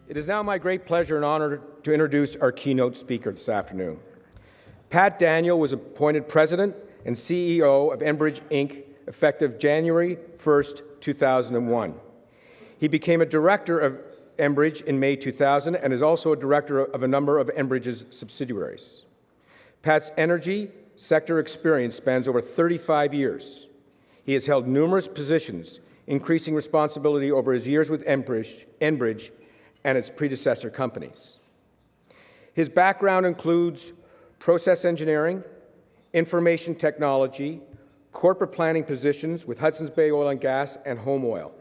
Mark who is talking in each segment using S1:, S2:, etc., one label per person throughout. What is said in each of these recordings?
S1: It is now my great pleasure and honor to introduce our keynote speaker this afternoon. Pat Daniel was appointed President and CEO of Enbridge Inc. effective January 1st, 2001. He became a director of Enbridge in May 2000 and is also a director of a number of Enbridge's subsidiaries. Pat's energy sector experience spans over 35 years. He has held numerous positions, increasing responsibility over his years with Enbridge and its predecessor companies. His background includes process engineering, information technology, corporate planning positions with Hudson's Bay Oil and Gas and Home Oil.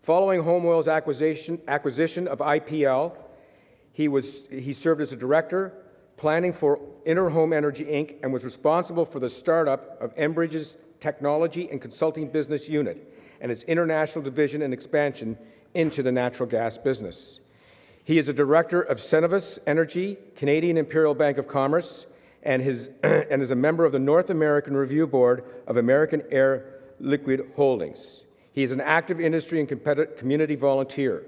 S1: Following Home Oil's acquisition of IPL, he served as a director, planning for Interhome Energy Inc. and was responsible for the startup of Enbridge's technology and consulting business unit and its international division and expansion into the natural gas business. He is a director of Cenovus Energy, Canadian Imperial Bank of Commerce, and is a member of the North American Review Board of American Air Liquide Holdings. He is an active industry and community volunteer.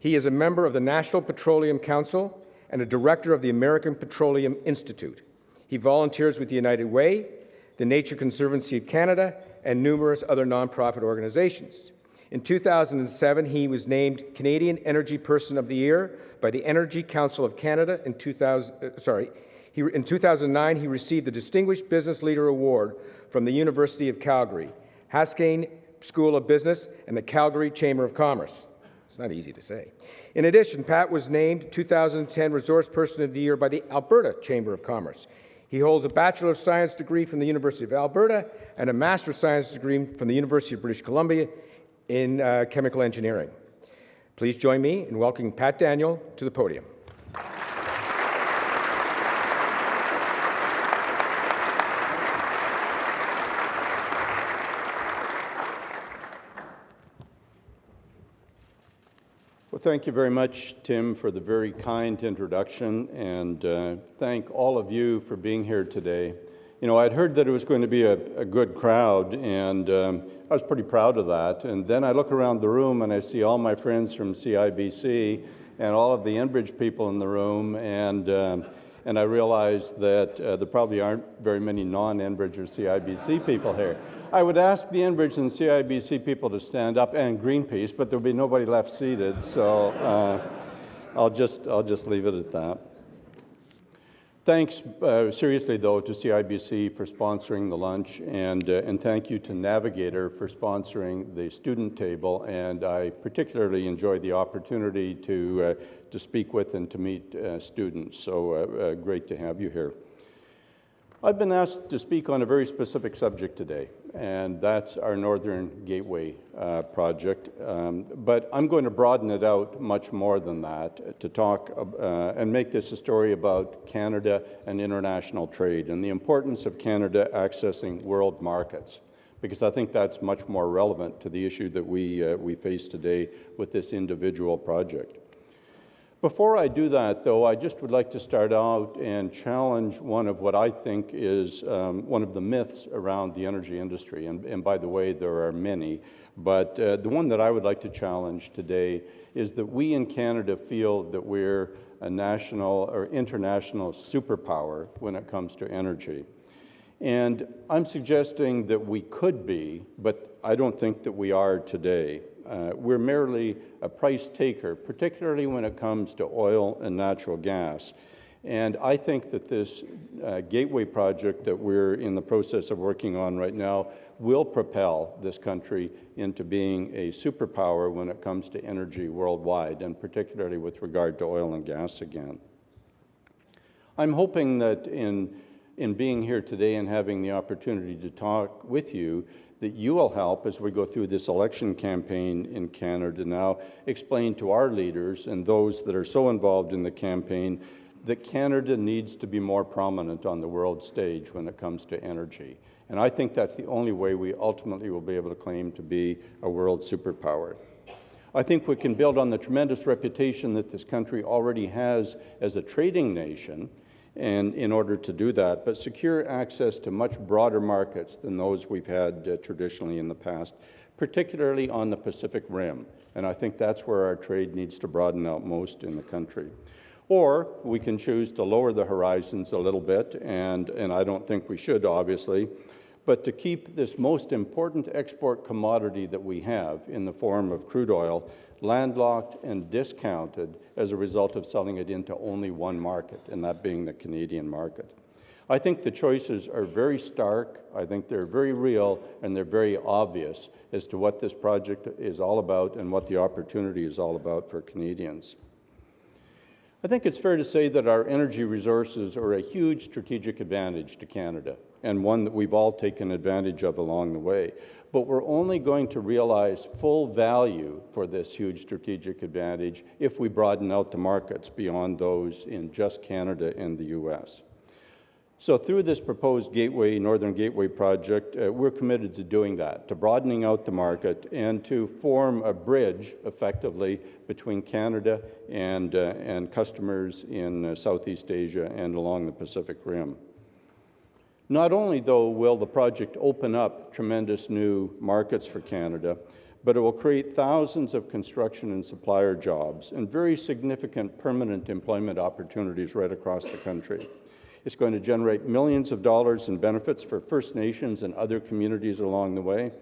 S1: He is a member of the National Petroleum Council and a director of the American Petroleum Institute. He volunteers with the United Way, the Nature Conservancy of Canada, and numerous other nonprofit organizations. In 2007, he was named Canadian Energy Person of the Year by the Energy Council of Canada. In 2009, he received the Distinguished Business Leader Award from the University of Calgary, Haskayne School of Business, and the Calgary Chamber of Commerce. It's not easy to say. In addition, Pat was named 2010 Resource Person of the Year by the Alberta Chamber of Commerce. He holds a Bachelor of Science degree from the University of Alberta and a Master of Science degree from the University of British Columbia in chemical engineering. Please join me in welcoming Pat Daniel to the podium.
S2: Well, thank you very much, Tim, for the very kind introduction, and thank all of you for being here today. You know, I'd heard that it was going to be a good crowd, and I was pretty proud of that. And then I look around the room and I see all my friends from CIBC and all of the Enbridge people in the room, and I realize that there probably aren't very many non-Enbridge or CIBC people here. I would ask the Enbridge and CIBC people to stand up, and Greenpeace, but there'll be nobody left seated, so I'll just leave it at that. Thanks, seriously though, to CIBC for sponsoring the lunch, and thank you to Navigator for sponsoring the student table, and I particularly enjoyed the opportunity to speak with and to meet students, so great to have you here. I've been asked to speak on a very specific subject today, and that's our Northern Gateway project, but I'm going to broaden it out much more than that to talk and make this a story about Canada and international trade and the importance of Canada accessing world markets, because I think that's much more relevant to the issue that we face today with this individual project. Before I do that, though, I just would like to start out and challenge one of what I think is one of the myths around the energy industry. And by the way, there are many. But the one that I would like to challenge today is that we in Canada feel that we're a national or international superpower when it comes to energy. And I'm suggesting that we could be, but I don't think that we are today. We're merely a price taker, particularly when it comes to oil and natural gas. And I think that this Gateway project that we're in the process of working on right now will propel this country into being a superpower when it comes to energy worldwide, and particularly with regard to oil and gas again. I'm hoping that in being here today and having the opportunity to talk with you, that you will help as we go through this election campaign in Canada now, explain to our leaders and those that are so involved in the campaign that Canada needs to be more prominent on the world stage when it comes to energy. And I think that's the only way we ultimately will be able to claim to be a world superpower. I think we can build on the tremendous reputation that this country already has as a trading nation, and in order to do that, but secure access to much broader markets than those we've had traditionally in the past, particularly on the Pacific Rim. And I think that's where our trade needs to broaden out most in the country. Or we can choose to lower the horizons a little bit, and I don't think we should, obviously, but to keep this most important export commodity that we have in the form of crude oil landlocked and discounted as a result of selling it into only one market, and that being the Canadian market. I think the choices are very stark, I think they're very real, and they're very obvious as to what this project is all about and what the opportunity is all about for Canadians. I think it's fair to say that our energy resources are a huge strategic advantage to Canada, and one that we've all taken advantage of along the way. But we're only going to realize full value for this huge strategic advantage if we broaden out the markets beyond those in just Canada and the U.S. So through this proposed Northern Gateway project, we're committed to doing that, to broadening out the market and to form a bridge, effectively, between Canada and customers in Southeast Asia and along the Pacific Rim. Not only, though, will the project open up tremendous new markets for Canada, but it will create thousands of construction and supplier jobs and very significant permanent employment opportunities right across the country. It's going to generate millions of dollars in benefits for First Nations and other communities along the way,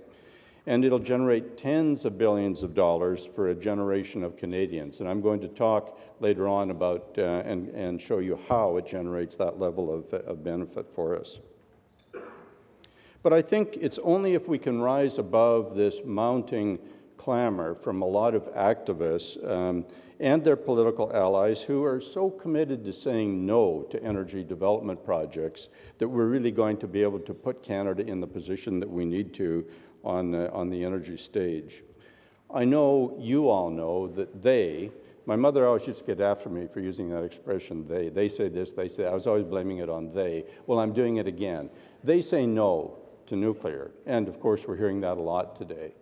S2: and it'll generate tens of billions of dollars for a generation of Canadians. And I'm going to talk later on about and show you how it generates that level of benefit for us. But I think it's only if we can rise above this mounting clamor from a lot of activists and their political allies who are so committed to saying no to energy development projects that we're really going to be able to put Canada in the position that we need to on the energy stage. I know you all know that my mother always used to get after me for using that expression, they say this, they say, I was always blaming it on they. Well, I'm doing it again. They say no to nuclear, and of course we're hearing that a lot today.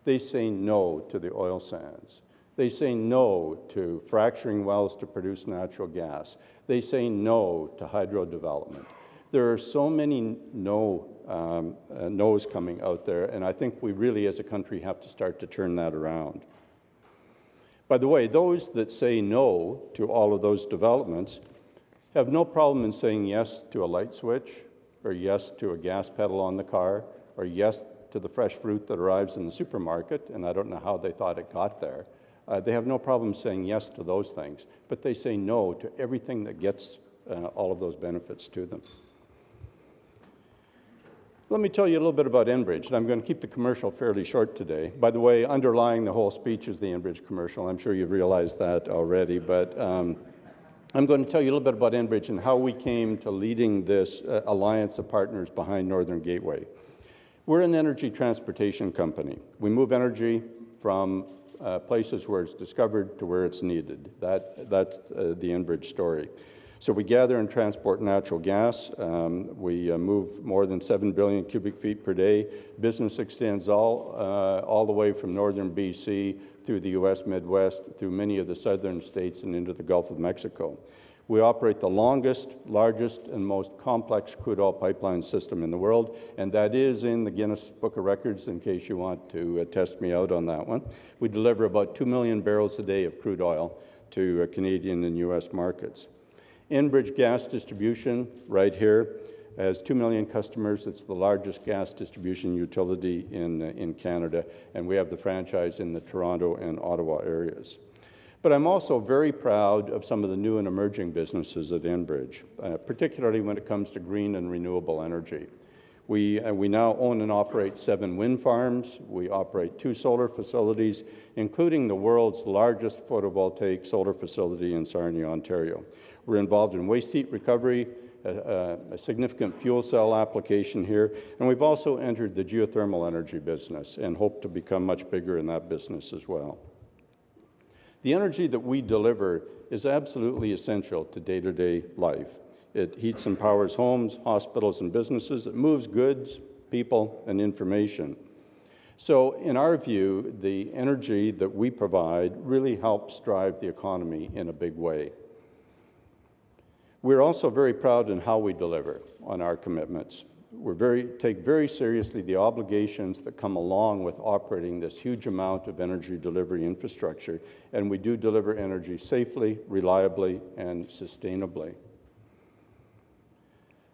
S2: They say no to the oil sands. They say no to fracturing wells to produce natural gas. They say no to hydro development. There are so many no's coming out there, and I think we really as a country have to start to turn that around. By the way, those that say no to all of those developments have no problem in saying yes to a light switch, or yes to a gas pedal on the car, or yes to the fresh fruit that arrives in the supermarket, and I don't know how they thought it got there. They have no problem saying yes to those things, but they say no to everything that gets all of those benefits to them. Let me tell you a little bit about Enbridge, and I'm going to keep the commercial fairly short today. By the way, underlying the whole speech is the Enbridge commercial. I'm sure you've realized that already, but I'm going to tell you a little bit about Enbridge and how we came to leading this alliance of partners behind Northern Gateway. We're an energy transportation company. We move energy from places where it's discovered to where it's needed. That's the Enbridge story. So we gather and transport natural gas. We move more than 7 billion cubic feet per day. Business extends all the way from northern BC through the U.S. Midwest, through many of the southern states and into the Gulf of Mexico. We operate the longest, largest, and most complex crude oil pipeline system in the world, and that is in the Guinness Book of Records, in case you want to test me out on that one. We deliver about 2 million barrels a day of crude oil to Canadian and U.S. markets. Enbridge Gas Distribution, right here, has 2 million customers. It's the largest gas distribution utility in Canada, and we have the franchise in the Toronto and Ottawa areas. But I'm also very proud of some of the new and emerging businesses at Enbridge, particularly when it comes to green and renewable energy. We now own and operate 7 wind farms. We operate 2 solar facilities, including the world's largest photovoltaic solar facility in Sarnia, Ontario. We're involved in waste heat recovery, a significant fuel cell application here, and we've also entered the geothermal energy business and hope to become much bigger in that business as well. The energy that we deliver is absolutely essential to day-to-day life. It heats and powers homes, hospitals, and businesses. It moves goods, people, and information. So in our view, the energy that we provide really helps drive the economy in a big way. We're also very proud in how we deliver on our commitments. take very seriously the obligations that come along with operating this huge amount of energy delivery infrastructure, and we do deliver energy safely, reliably, and sustainably.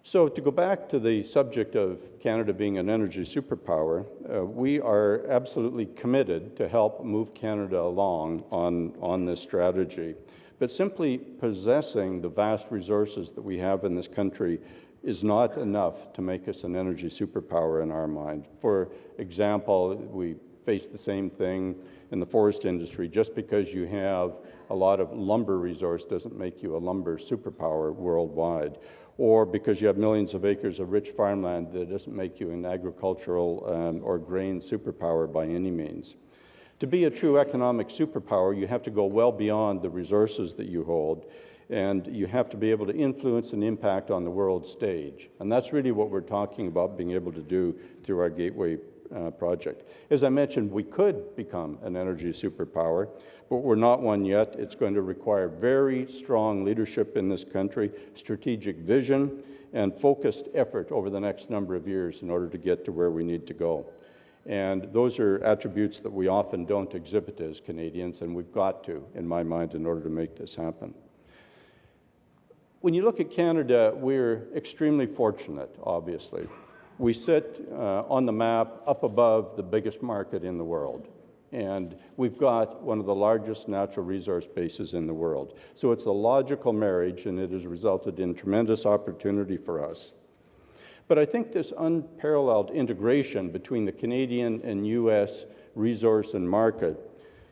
S2: So to go back to the subject of Canada being an energy superpower, we are absolutely committed to help move Canada along on this strategy. But simply possessing the vast resources that we have in this country is not enough to make us an energy superpower in our mind. For example, we face the same thing in the forest industry. Just because you have a lot of lumber resource doesn't make you a lumber superpower worldwide. Or because you have millions of acres of rich farmland, that doesn't make you an agricultural or grain superpower by any means. To be a true economic superpower, you have to go well beyond the resources that you hold, and you have to be able to influence and impact on the world stage. And that's really what we're talking about being able to do through our Gateway project. As I mentioned, we could become an energy superpower, but we're not one yet. It's going to require very strong leadership in this country, strategic vision, and focused effort over the next number of years in order to get to where we need to go. And those are attributes that we often don't exhibit as Canadians, and we've got to, in my mind, in order to make this happen. When you look at Canada, we're extremely fortunate, obviously. We sit on the map up above the biggest market in the world, and we've got one of the largest natural resource bases in the world. So it's a logical marriage, and it has resulted in tremendous opportunity for us. But I think this unparalleled integration between the Canadian and U.S. resource and market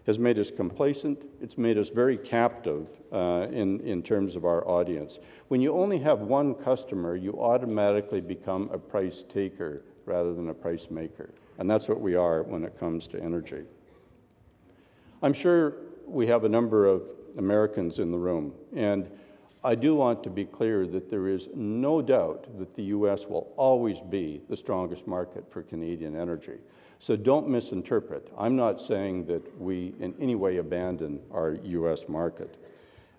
S2: has made us complacent. It's made us very captive in terms of our audience. When you only have one customer, you automatically become a price taker rather than a price maker. And that's what we are when it comes to energy. I'm sure we have a number of Americans in the room, and I do want to be clear that there is no doubt that the U.S. will always be the strongest market for Canadian energy. So don't misinterpret. I'm not saying that we in any way abandon our U.S. market.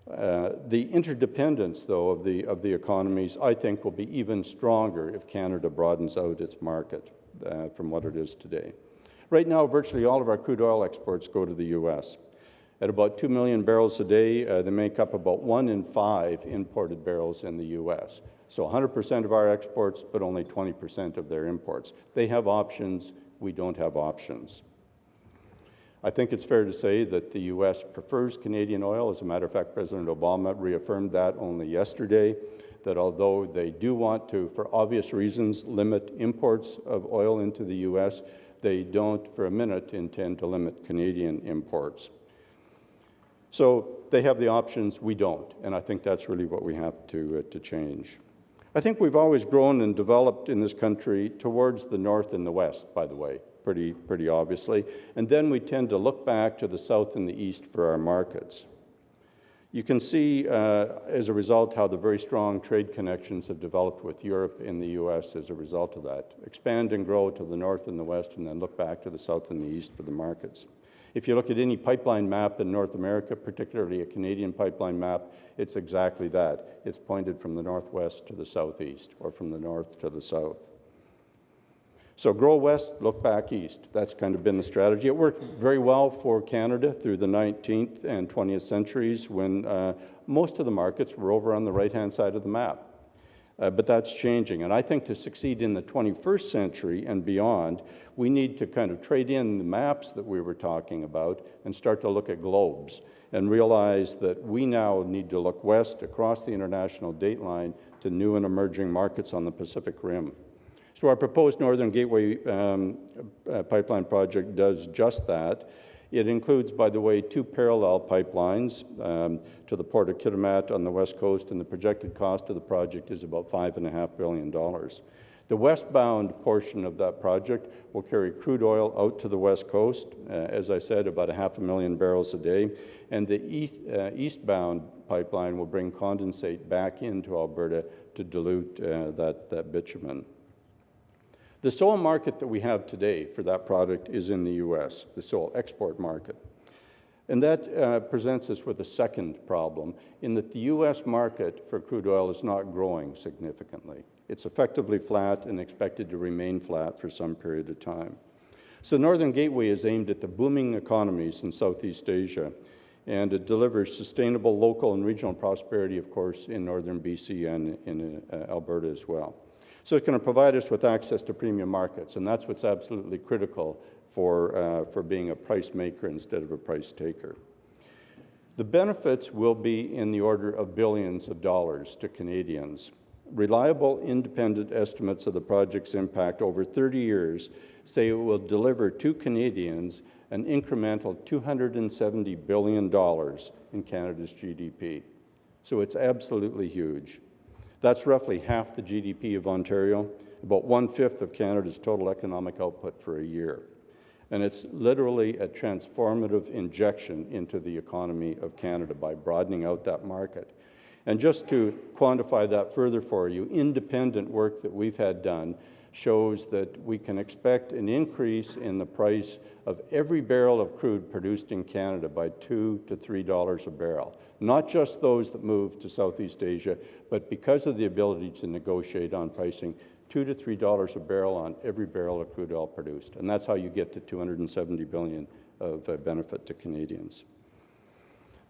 S2: The interdependence, though, of the economies, I think, will be even stronger if Canada broadens out its market from what it is today. Right now, virtually all of our crude oil exports go to the U.S. At about 2 million barrels a day, they make up about 1 in 5 imported barrels in the U.S. So 100% of our exports, but only 20% of their imports. They have options. We don't have options. I think it's fair to say that the U.S. prefers Canadian oil. As a matter of fact, President Obama reaffirmed that only yesterday, that although they do want to, for obvious reasons, limit imports of oil into the U.S., they don't for a minute intend to limit Canadian imports. So they have the options, we don't, and I think that's really what we have to change. I think we've always grown and developed in this country towards the north and the west, by the way, pretty obviously, and then we tend to look back to the south and the east for our markets. You can see, as a result, how the very strong trade connections have developed with Europe and the U.S. as a result of that. Expand and grow to the north and the west, and then look back to the south and the east for the markets. If you look at any pipeline map in North America, particularly a Canadian pipeline map, it's exactly that. It's pointed from the northwest to the southeast, or from the north to the south. So grow west, look back east. That's kind of been the strategy. It worked very well for Canada through the 19th and 20th centuries when most of the markets were over on the right-hand side of the map. But that's changing. And I think to succeed in the 21st century and beyond, we need to kind of trade in the maps that we were talking about and start to look at globes and realize that we now need to look west across the international dateline to new and emerging markets on the Pacific Rim. So our proposed Northern Gateway pipeline project does just that. It includes, by the way, 2 parallel pipelines to the Port of Kitimat on the west coast, and the projected cost of the project is about $5.5 billion. The westbound portion of that project will carry crude oil out to the west coast, as I said, about 500,000 barrels a day, and the eastbound pipeline will bring condensate back into Alberta to dilute that bitumen. The sole market that we have today for that product is in the U.S., the sole export market. And that presents us with a second problem, in that the U.S. market for crude oil is not growing significantly. It's effectively flat and expected to remain flat for some period of time. So Northern Gateway is aimed at the booming economies in Southeast Asia, and it delivers sustainable local and regional prosperity, of course, in northern BC and in Alberta as well. So it's going to provide us with access to premium markets, and that's what's absolutely critical for being a price maker instead of a price taker. The benefits will be in the order of billions of dollars to Canadians. Reliable, independent estimates of the project's impact over 30 years say it will deliver to Canadians an incremental $270 billion in Canada's GDP. So it's absolutely huge. That's roughly half the GDP of Ontario, about 1/5 of Canada's total economic output for a year. And it's literally a transformative injection into the economy of Canada by broadening out that market. And just to quantify that further for you, independent work that we've had done shows that we can expect an increase in the price of every barrel of crude produced in Canada by $2 to $3 a barrel. Not just those that move to Southeast Asia, but because of the ability to negotiate on pricing, $2 to $3 a barrel on every barrel of crude oil produced. And that's how you get to $270 billion of benefit to Canadians.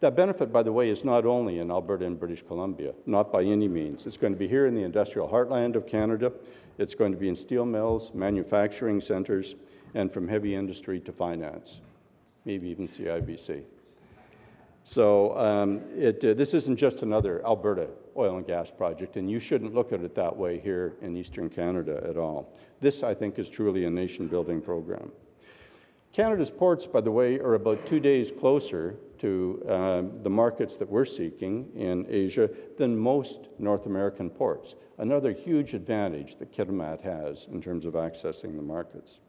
S2: That benefit, by the way, is not only in Alberta and British Columbia, not by any means. It's going to be here in the industrial heartland of Canada. It's going to be in steel mills, manufacturing centers, and from heavy industry to finance, maybe even CIBC. So this isn't just another Alberta oil and gas project, and you shouldn't look at it that way here in Eastern Canada at all. This, I think, is truly a nation-building program. Canada's ports, by the way, are about 2 days closer to the markets that we're seeking in Asia than most North American ports. Another huge advantage that Kitimat has in terms of accessing the markets.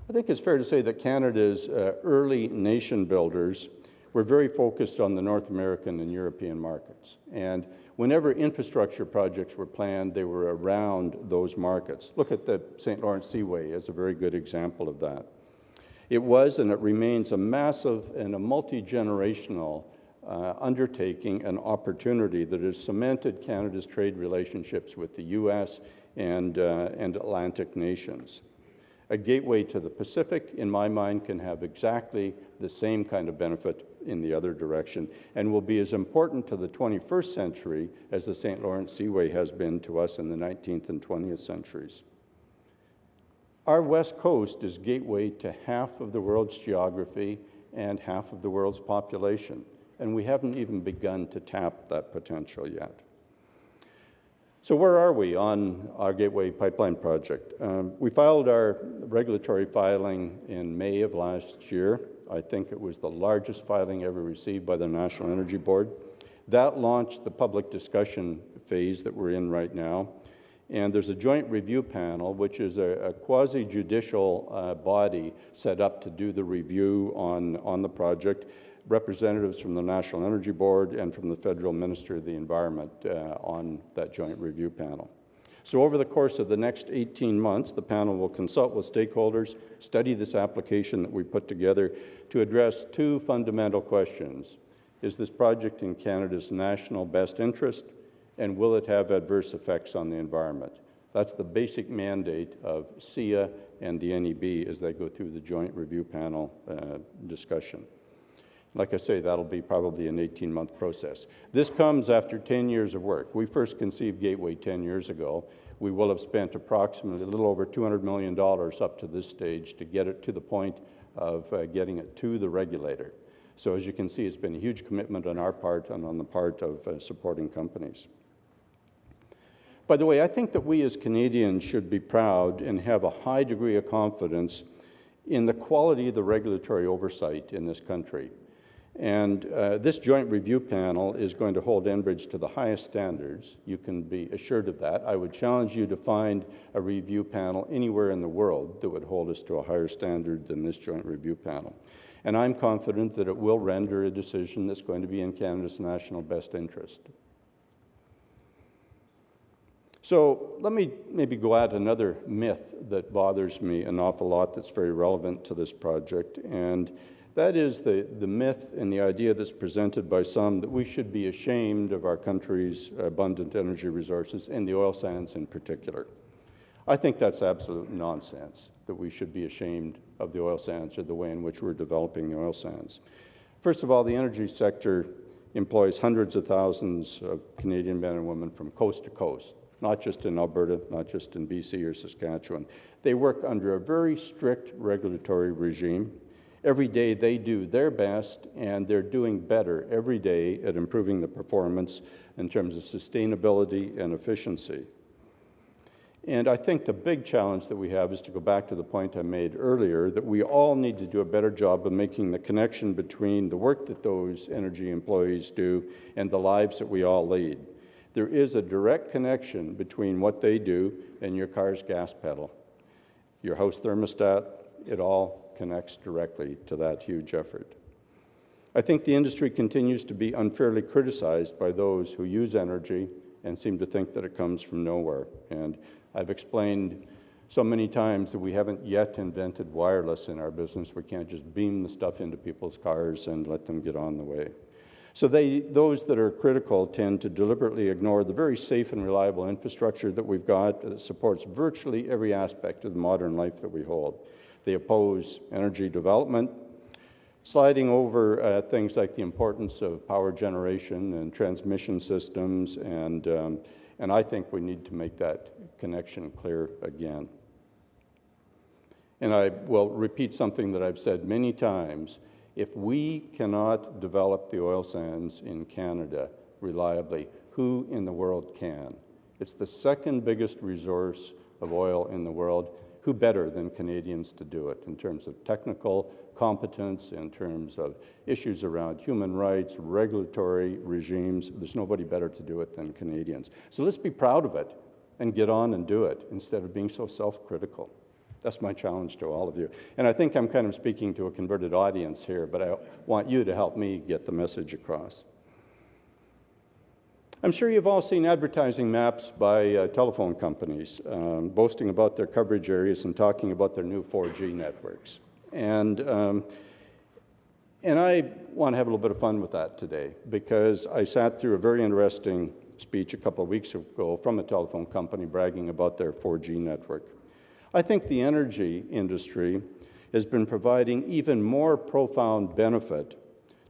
S2: I think it's fair to say that Canada's early nation builders were very focused on the North American and European markets. And whenever infrastructure projects were planned, they were around those markets. Look at the St. Lawrence Seaway as a very good example of that. It was and it remains a massive and a multi-generational undertaking and opportunity that has cemented Canada's trade relationships with the U.S. and Atlantic nations. A gateway to the Pacific, in my mind, can have exactly the same kind of benefit in the other direction and will be as important to the 21st century as the St. Lawrence Seaway has been to us in the 19th and 20th centuries. Our west coast is gateway to half of the world's geography and half of the world's population, and we haven't even begun to tap that potential yet. So where are we on our Gateway Pipeline project? We filed our regulatory filing in May of last year. I think it was the largest filing ever received by the National Energy Board. That launched the public discussion phase that we're in right now. And there's a joint review panel, which is a quasi-judicial body set up to do the review on the project. Representatives from the National Energy Board and from the Federal Minister of the Environment on that joint review panel. So over the course of the next 18 months, the panel will consult with stakeholders, study this application that we put together to address two fundamental questions. Is this project in Canada's national best interest, and will it have adverse effects on the environment? That's the basic mandate of SEIA and the NEB as they go through the joint review panel discussion. Like I say, that'll be probably an 18-month process. This comes after 10 years of work. We first conceived Gateway 10 years ago. We will have spent approximately a little over $200 million up to this stage to get it to the point of getting it to the regulator. So as you can see, it's been a huge commitment on our part and on the part of supporting companies. By the way, I think that we as Canadians should be proud and have a high degree of confidence in the quality of the regulatory oversight in this country. And this joint review panel is going to hold Enbridge to the highest standards. You can be assured of that. I would challenge you to find a review panel anywhere in the world that would hold us to a higher standard than this joint review panel. And I'm confident that it will render a decision that's going to be in Canada's national best interest. So let me maybe go at another myth that bothers me an awful lot that's very relevant to this project. And That is the myth and the idea that's presented by some that we should be ashamed of our country's abundant energy resources, and the oil sands in particular. I think that's absolute nonsense, that we should be ashamed of the oil sands or the way in which we're developing the oil sands. First of all, the energy sector employs hundreds of thousands of Canadian men and women from coast to coast, not just in Alberta, not just in BC or Saskatchewan. They work under a very strict regulatory regime. Every day they do their best, and they're doing better every day at improving the performance in terms of sustainability and efficiency. And I think the big challenge that we have is to go back to the point I made earlier, that we all need to do a better job of making the connection between the work that those energy employees do and the lives that we all lead. There is a direct connection between what they do and your car's gas pedal, your house thermostat. It all connects directly to that huge effort. I think the industry continues to be unfairly criticized by those who use energy and seem to think that it comes from nowhere. And I've explained so many times that we haven't yet invented wireless in our business. We can't just beam the stuff into people's cars and let them get on the way. So those that are critical tend to deliberately ignore the very safe and reliable infrastructure that we've got that supports virtually every aspect of the modern life that we hold. They oppose energy development, sliding over things like the importance of power generation and transmission systems, and I think we need to make that connection clear again. And I will repeat something that I've said many times. If we cannot develop the oil sands in Canada reliably, who in the world can? It's the second biggest resource of oil in the world. Who better than Canadians to do it in terms of technical competence, in terms of issues around human rights, regulatory regimes? There's nobody better to do it than Canadians. So let's be proud of it and get on and do it instead of being so self-critical. That's my challenge to all of you. And I think I'm kind of speaking to a converted audience here, but I want you to help me get the message across. I'm sure you've all seen advertising maps by telephone companies boasting about their coverage areas and talking about their new 4G networks. And I want to have a little bit of fun with that today, because I sat through a very interesting speech a couple of weeks ago from a telephone company bragging about their 4G network. I think the energy industry has been providing even more profound benefit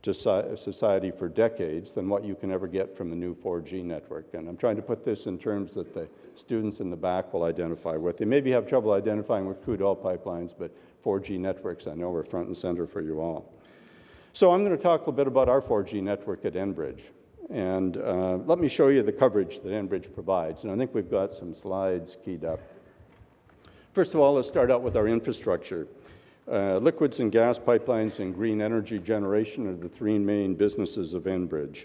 S2: to society for decades than what you can ever get from the new 4G network. And I'm trying to put this in terms that the students in the back will identify with. They maybe have trouble identifying with crude oil pipelines, but 4G networks, I know, are front and center for you all. So I'm going to talk a little bit about our 4G network at Enbridge. And let me show you the coverage that Enbridge provides. And I think we've got some slides keyed up. First of all, let's start out with our infrastructure. Liquids and gas pipelines and green energy generation are the three main businesses of Enbridge.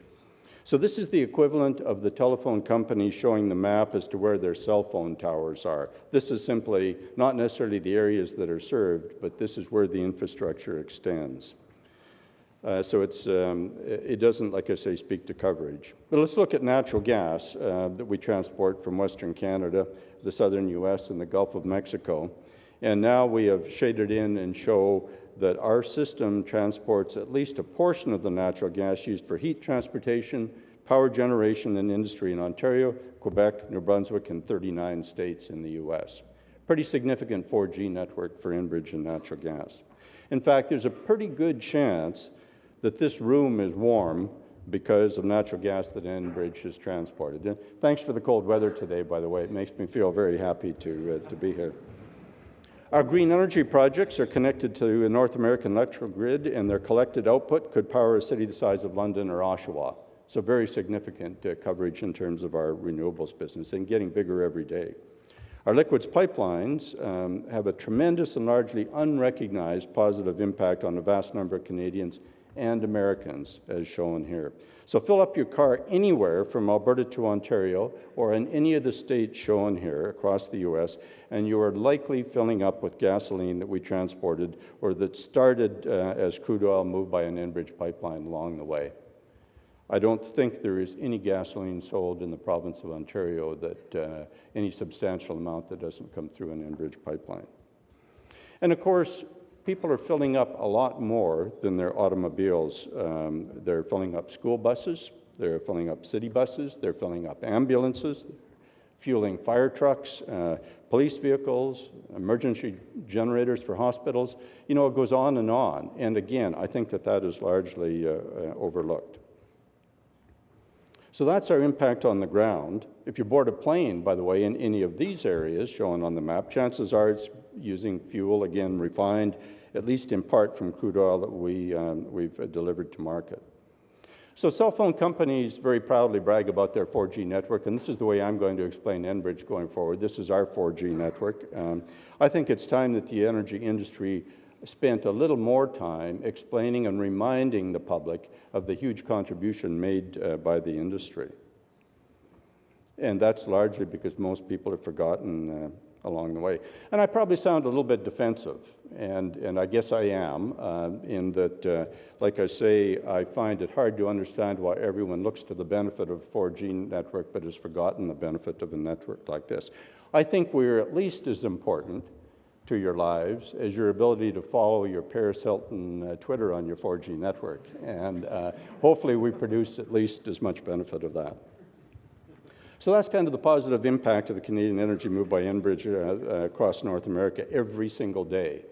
S2: So this is the equivalent of the telephone company showing the map as to where their cell phone towers are. This is simply not necessarily the areas that are served, but this is where the infrastructure extends. So it doesn't, like I say, speak to coverage. But let's look at natural gas that we transport from Western Canada, the southern U.S., and the Gulf of Mexico. And now we have shaded in and show that our system transports at least a portion of the natural gas used for heat transportation, power generation, and industry in Ontario, Quebec, New Brunswick, and 39 states in the U.S. Pretty significant 4G network for Enbridge and natural gas. In fact, there's a pretty good chance that this room is warm because of natural gas that Enbridge has transported. And thanks for the cold weather today, by the way. It makes me feel very happy to be here. Our green energy projects are connected to a North American electrical grid, and their collected output could power a city the size of London or Oshawa. So very significant coverage in terms of our renewables business, and getting bigger every day. Our liquids pipelines have a tremendous and largely unrecognized positive impact on a vast number of Canadians and Americans, as shown here. So fill up your car anywhere from Alberta to Ontario or in any of the states shown here across the U.S., and you are likely filling up with gasoline that we transported or that started as crude oil moved by an Enbridge pipeline along the way. I don't think there is any gasoline sold in the province of Ontario that any substantial amount that doesn't come through an Enbridge pipeline. And of course, people are filling up a lot more than their automobiles. They're filling up school buses, they're filling up city buses, they're filling up ambulances, fueling fire trucks, police vehicles, emergency generators for hospitals. You know, it goes on. And again, I think that that is largely overlooked. So that's our impact on the ground. If you board a plane, by the way, in any of these areas shown on the map, chances are it's using fuel, again, refined, at least in part from crude oil that we've delivered to market. So cell phone companies very proudly brag about their 4G network, and this is the way I'm going to explain Enbridge going forward. This is our 4G network. I think it's time that the energy industry spent a little more time explaining and reminding the public of the huge contribution made by the industry. And that's largely because most people have forgotten along the way. And I probably sound a little bit defensive, and I guess I am, in that, like I say, I find it hard to understand why everyone looks to the benefit of a 4G network but has forgotten the benefit of a network like this. I think we're at least as important to your lives as your ability to follow your Paris Hilton Twitter on your 4G network. And hopefully we produce at least as much benefit of that. So that's kind of the positive impact of the Canadian energy move by Enbridge across North America every single day.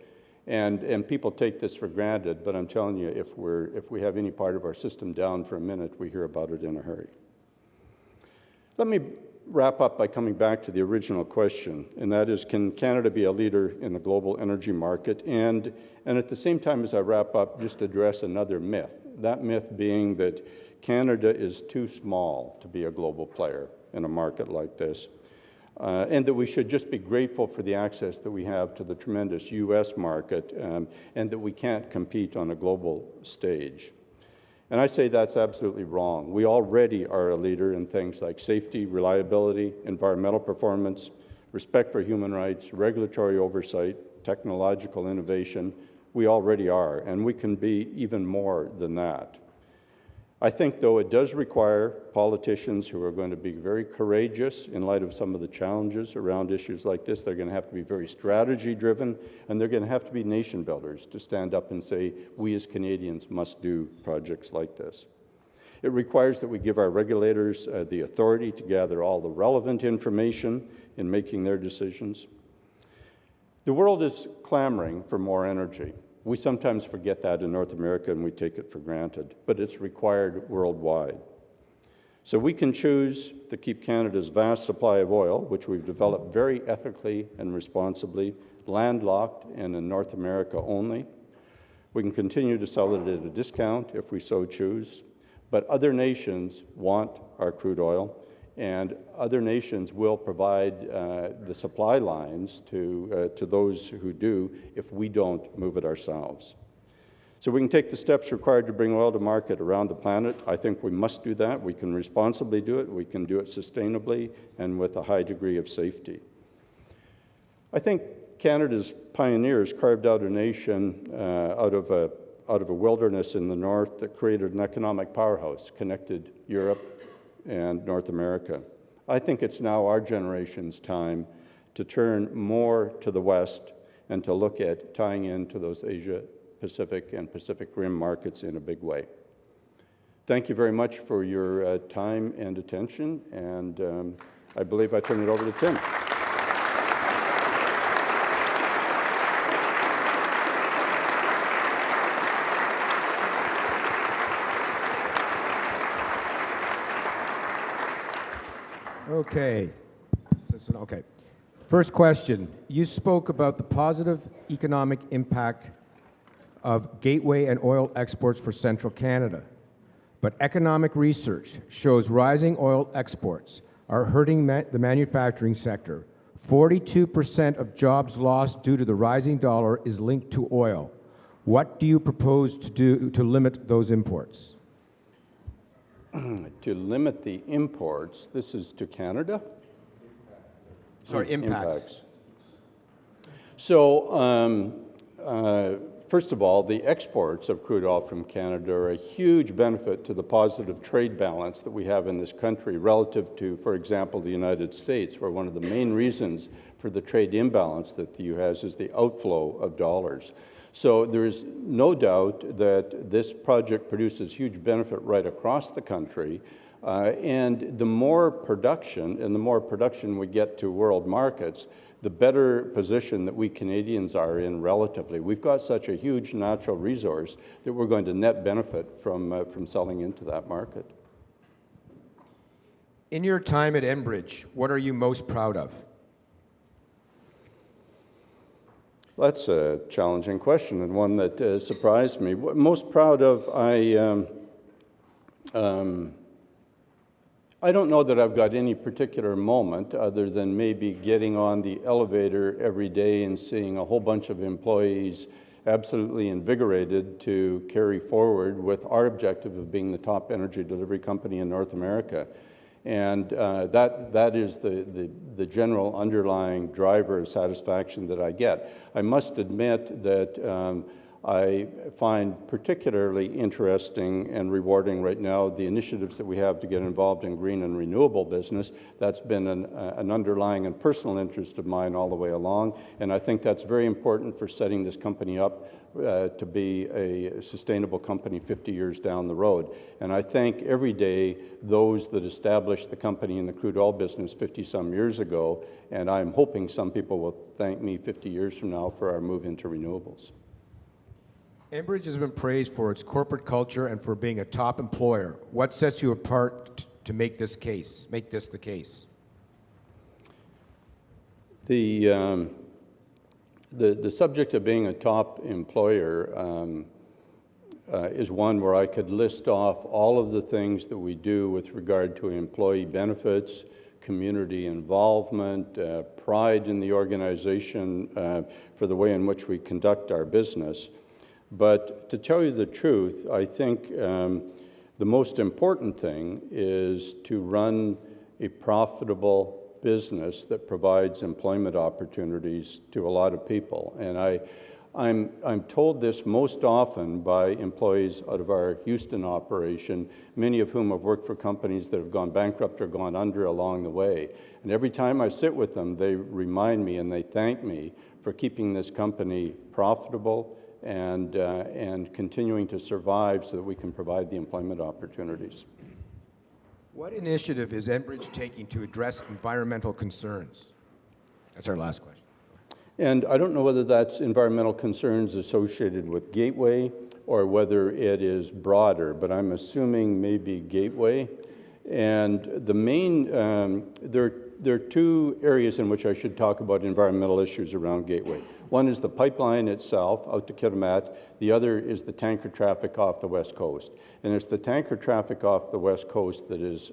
S2: And people take this for granted, but I'm telling you, if we have any part of our system down for a minute, we hear about it in a hurry. Let me wrap up by coming back to the original question, and that is, can Canada be a leader in the global energy market? And at the same time as I wrap up, just address another myth, that myth being that Canada is too small to be a global player in a market like this, and that we should just be grateful for the access that we have to the tremendous U.S. market, and that we can't compete on a global stage. And I say that's absolutely wrong. We already are a leader in things like safety, reliability, environmental performance, respect for human rights, regulatory oversight, technological innovation. We already are, and we can be even more than that. I think, though, it does require politicians who are going to be very courageous in light of some of the challenges around issues like this. They're going to have to be very strategy-driven, and they're going to have to be nation builders to stand up and say, we as Canadians must do projects like this. It requires that we give our regulators the authority to gather all the relevant information in making their decisions. The world is clamoring for more energy. We sometimes forget that in North America and we take it for granted, but it's required worldwide. So we can choose to keep Canada's vast supply of oil, which we've developed very ethically and responsibly, landlocked and in North America only. We can continue to sell it at a discount if we so choose, but other nations want our crude oil, and other nations will provide the supply lines to those who do if we don't move it ourselves. So we can take the steps required to bring oil to market around the planet. I think we must do that. We can responsibly do it. We can do it sustainably and with a high degree of safety. I think Canada's pioneers carved out a nation out of a wilderness in the north that created an economic powerhouse, connected Europe and North America. I think it's now our generation's time to turn more to the West and to look at tying into those Asia-Pacific and Pacific Rim markets in a big way. Thank you very much for your time and attention, and I believe I turn it over to Tim.
S1: Okay. First question. You spoke about the positive economic impact of gateway and oil exports for central Canada. But economic research shows rising oil exports are hurting the manufacturing sector. 42% of jobs lost due to the rising dollar is linked to oil. What do you propose to do to limit those imports?
S2: To limit the imports, this is to Canada?
S1: Sorry, impacts.
S2: So, first of all, the exports of crude oil from Canada are a huge benefit to the positive trade balance that we have in this country relative to, for example, the United States, where one of the main reasons for the trade imbalance that the EU has is the outflow of dollars. So there is no doubt that this project produces huge benefit right across the country. And the more production, we get to world markets, the better position that we Canadians are in relatively. We've got such a huge natural resource that we're going to net benefit from selling into that market.
S1: In your time at Enbridge, what are you most proud of?
S2: That's a challenging question and one that surprised me. What most proud of, I don't know that I've got any particular moment other than maybe getting on the elevator every day and seeing a whole bunch of employees absolutely invigorated to carry forward with our objective of being the top energy delivery company in North America. And that is the general underlying driver of satisfaction that I get. I must admit that I find particularly interesting and rewarding right now the initiatives that we have to get involved in green and renewable business. That's been an underlying and personal interest of mine all the way along, and I think that's very important for setting this company up to be a sustainable company 50 years down the road. And I thank every day those that established the company in the crude oil business 50-some years ago, and I'm hoping some people will thank me 50 years from now for our move into renewables.
S1: Enbridge has been praised for its corporate culture and for being a top employer. What sets you apart to make this the case?
S2: The subject of being a top employer is one where I could list off all of the things that we do with regard to employee benefits, community involvement, pride in the organization for the way in which we conduct our business. But to tell you the truth, I think the most important thing is to run a profitable business that provides employment opportunities to a lot of people. And I'm told this most often by employees out of our Houston operation, many of whom have worked for companies that have gone bankrupt or gone under along the way. And every time I sit with them, they remind me and they thank me for keeping this company profitable and continuing to survive so that we can provide the employment opportunities.
S1: What initiative is Enbridge taking to address environmental concerns? That's our last question.
S2: And I don't know whether that's environmental concerns associated with Gateway or whether it is broader, but I'm assuming maybe Gateway. And the main, there are two areas in which I should talk about environmental issues around Gateway. One is the pipeline itself out to Kitimat. The other is the tanker traffic off the West Coast. And it's the tanker traffic off the West Coast that has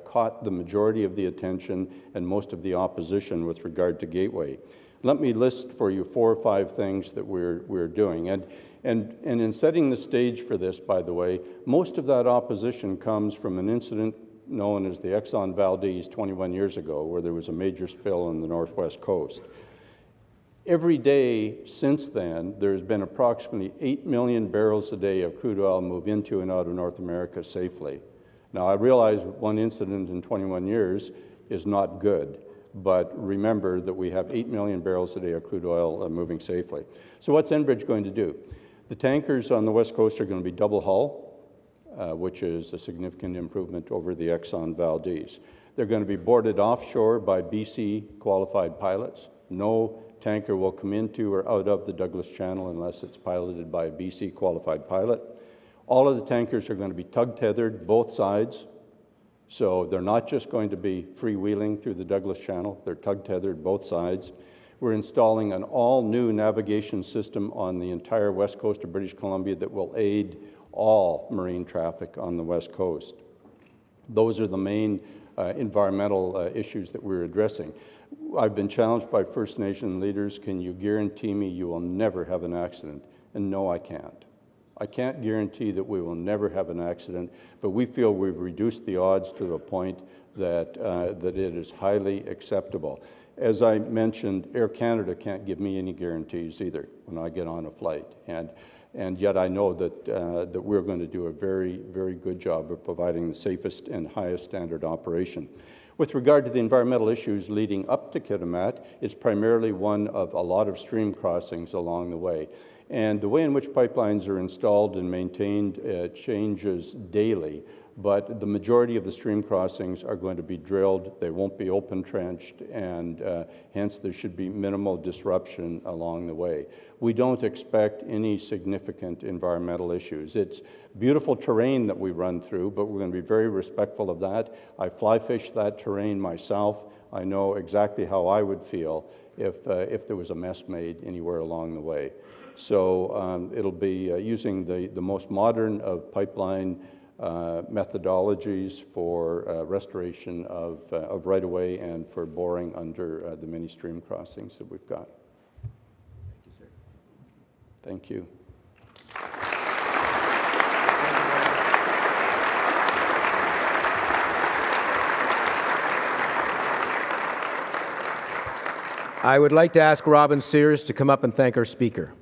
S2: caught the majority of the attention and most of the opposition with regard to Gateway. Let me list for you 4 or 5 things that we're doing. And in setting the stage for this, by the way, most of that opposition comes from an incident known as the Exxon Valdez 21 years ago, where there was a major spill on the Northwest Coast. Every day since then, there's been approximately 8 million barrels a day of crude oil move into and out of North America safely. Now, I realize one incident in 21 years is not good, but remember that we have 8 million barrels a day of crude oil moving safely. So what's Enbridge going to do? The tankers on the West Coast are going to be double hull, which is a significant improvement over the Exxon Valdez. They're going to be boarded offshore by BC qualified pilots. No tanker will come into or out of the Douglas Channel unless it's piloted by a BC qualified pilot. All of the tankers are going to be tug-tethered, both sides. So they're not just going to be freewheeling through the Douglas Channel, they're tug-tethered, both sides. We're installing an all-new navigation system on the entire west coast of British Columbia that will aid all marine traffic on the west coast. Those are the main environmental issues that we're addressing. I've been challenged by First Nation leaders, can you guarantee me you will never have an accident? And no, I can't. I can't guarantee that we will never have an accident, but we feel we've reduced the odds to the point that, that it is highly acceptable. As I mentioned, Air Canada can't give me any guarantees either when I get on a flight. And yet I know that, that we're going to do a very, very good job of providing the safest and highest standard operation. With regard to the environmental issues leading up to Kitimat, it's primarily one of a lot of stream crossings along the way. And the way in which pipelines are installed and maintained changes daily, but the majority of the stream crossings are going to be drilled. They won't be open trenched, and hence there should be minimal disruption along the way. We don't expect any significant environmental issues. It's beautiful terrain that we run through, but we're going to be very respectful of that. I fly fish that terrain myself. I know exactly how I would feel if there was a mess made anywhere along the way. So it'll be using the most modern of pipeline methodologies for restoration of right-of-way and for boring under the many stream crossings that we've got.
S1: Thank you, sir.
S2: Thank you.
S1: I would like to ask Robin Sears to come up and thank our speaker.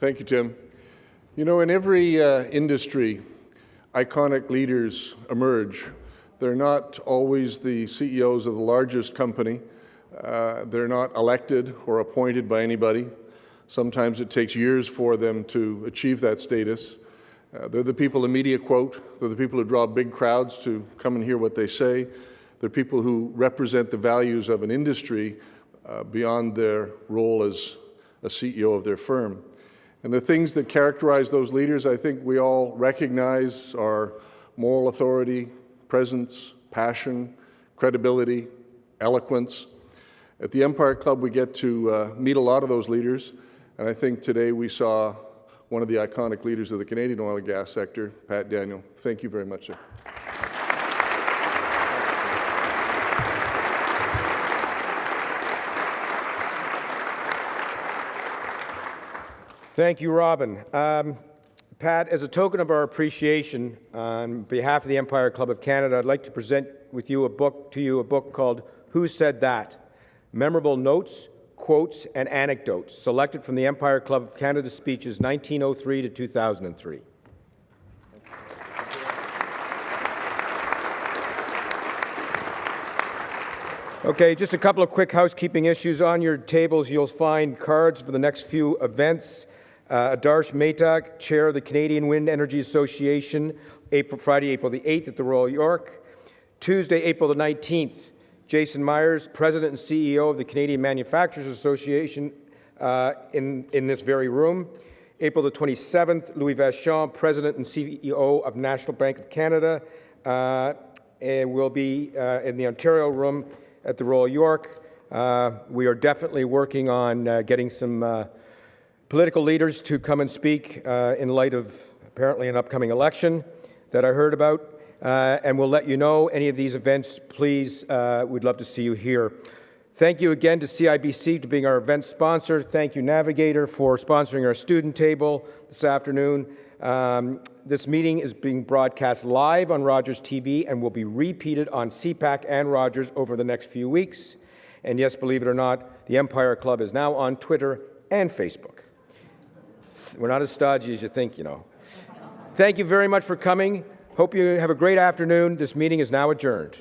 S3: Thank you, Tim. You know, in every industry, iconic leaders emerge. They're not always the CEOs of the largest company. They're not elected or appointed by anybody. Sometimes it takes years for them to achieve that status. They're the people the media quote. They're the people who draw big crowds to come and hear what they say. They're people who represent the values of an industry beyond their role as a CEO of their firm. And the things that characterize those leaders, I think we all recognize, are moral authority, presence, passion, credibility, eloquence. At the Empire Club, we get to meet a lot of those leaders, and I think today we saw one of the iconic leaders of the Canadian oil and gas sector, Pat Daniel. Thank you very much, sir.
S1: Thank you, Robin. Pat, as a token of our appreciation on behalf of the Empire Club of Canada, I'd like to present with you a book called Who Said That? Memorable Notes, Quotes, and Anecdotes, selected from the Empire Club of Canada speeches 1903 to 2003. Okay, just a couple of quick housekeeping issues. On your tables, you'll find cards for the next few events. Adarsh Mehta, Chair of the Canadian Wind Energy Association, Friday, April the 8th at the Royal York. Tuesday, April the 19th, Jason Myers, President and CEO of the Canadian Manufacturers Association in this very room. April the 27th, Louis Vachon, President and CEO of National Bank of Canada, and will be in the Ontario room at the Royal York. We are definitely working on getting some political leaders to come and speak in light of apparently an upcoming election that I heard about. And we'll let you know any of these events. Please, we'd love to see you here. Thank you again to CIBC for being our event sponsor. Thank you, Navigator, for sponsoring our student table this afternoon. This meeting is being broadcast live on Rogers TV and will be repeated on CPAC and Rogers over the next few weeks. And yes, believe it or not, the Empire Club is now on Twitter and Facebook. We're not as stodgy as you think, you know. Thank you very much for coming. Hope you have a great afternoon. This meeting is now adjourned.